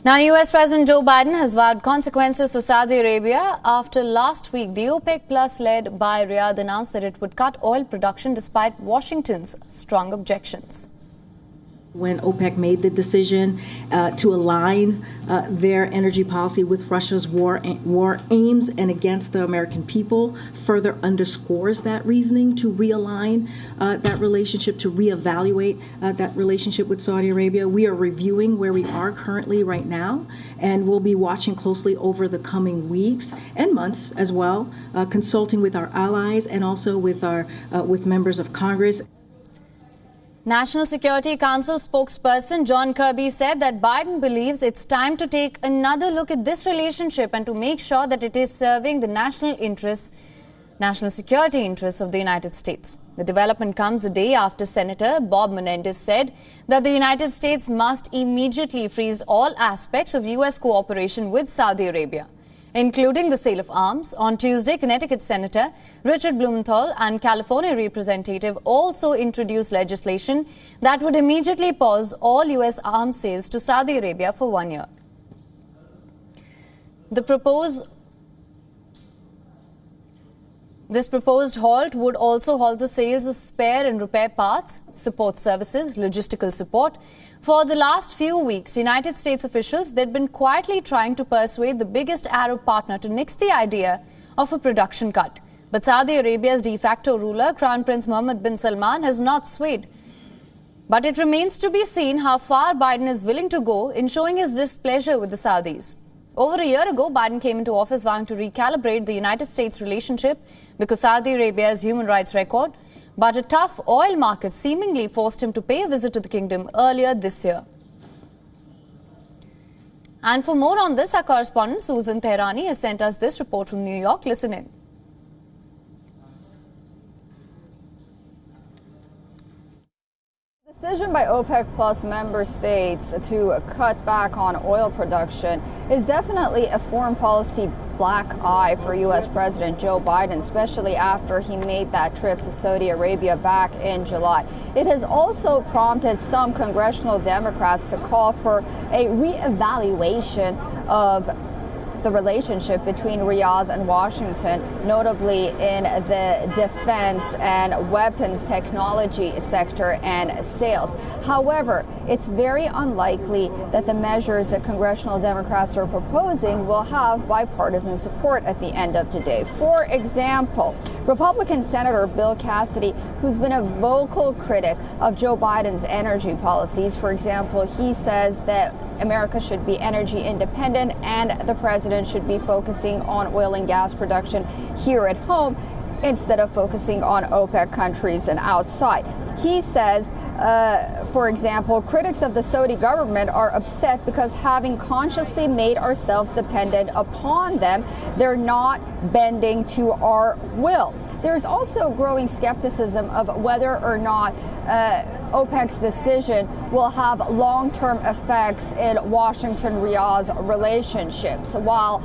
Now, US President Joe Biden has vowed consequences for Saudi Arabia after last week the OPEC Plus led by Riyadh announced that it would cut oil production despite Washington's strong objections. When OPEC made the decision to align their energy policy with Russia's war aims and against the American people, further underscores that reasoning to realign that relationship, to reevaluate that relationship with Saudi Arabia. We are reviewing where we are currently right now, and we'll be watching closely over the coming weeks and months as well, consulting with our allies and also with with members of Congress. National Security Council spokesperson John Kirby said that Biden believes it's time to take another look at this relationship and to make sure that it is serving the national security interests of the United States. The development comes a day after Senator Bob Menendez said that the United States must immediately freeze all aspects of U.S. cooperation with Saudi Arabia, including the sale of arms. On Tuesday, Connecticut Senator Richard Blumenthal and California Representative also introduced legislation that would immediately pause all U.S. arms sales to Saudi Arabia for 1 year. This proposed halt would also halt the sales of spare and repair parts, support services, logistical support. For the last few weeks, United States officials, they'd been quietly trying to persuade the biggest Arab partner to nix the idea of a production cut. But Saudi Arabia's de facto ruler, Crown Prince Mohammed bin Salman, has not swayed. But it remains to be seen how far Biden is willing to go in showing his displeasure with the Saudis. Over a year ago, Biden came into office vowing to recalibrate the United States relationship because Saudi Arabia's human rights record. But a tough oil market seemingly forced him to pay a visit to the kingdom earlier this year. And for more on this, our correspondent Susan Tehrani has sent us this report from New York. Listen in. The decision by OPEC Plus member states to cut back on oil production is definitely a foreign policy black eye for U.S. President Joe Biden, especially after he made that trip to Saudi Arabia back in July. It has also prompted some congressional Democrats to call for a reevaluation of the relationship between Riyadh and Washington, notably in the defense and weapons technology sector and sales. However, it's very unlikely that the measures that congressional Democrats are proposing will have bipartisan support at the end of the day. For example, Republican Senator Bill Cassidy, who's been a vocal critic of Joe Biden's energy policies, for example, he says that America should be energy independent and the president should be focusing on oil and gas production here at home instead of focusing on OPEC countries and outside. He says, for example, critics of the Saudi government are upset because having consciously made ourselves dependent upon them, they're not bending to our will. There's also growing skepticism of whether or not OPEC's decision will have long-term effects in Washington-Riyadh relationships. While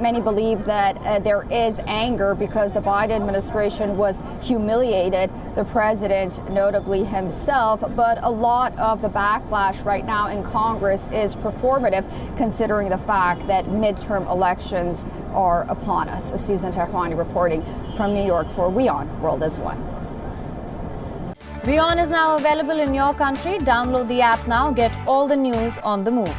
many believe that there is anger because the Biden administration was humiliated, the president, notably himself, but a lot of the backlash right now in Congress is performative, considering the fact that midterm elections are upon us. Susan Tehrani reporting from New York for WION World is One. WION is now available in your country. Download the app now. Get all the news on the move.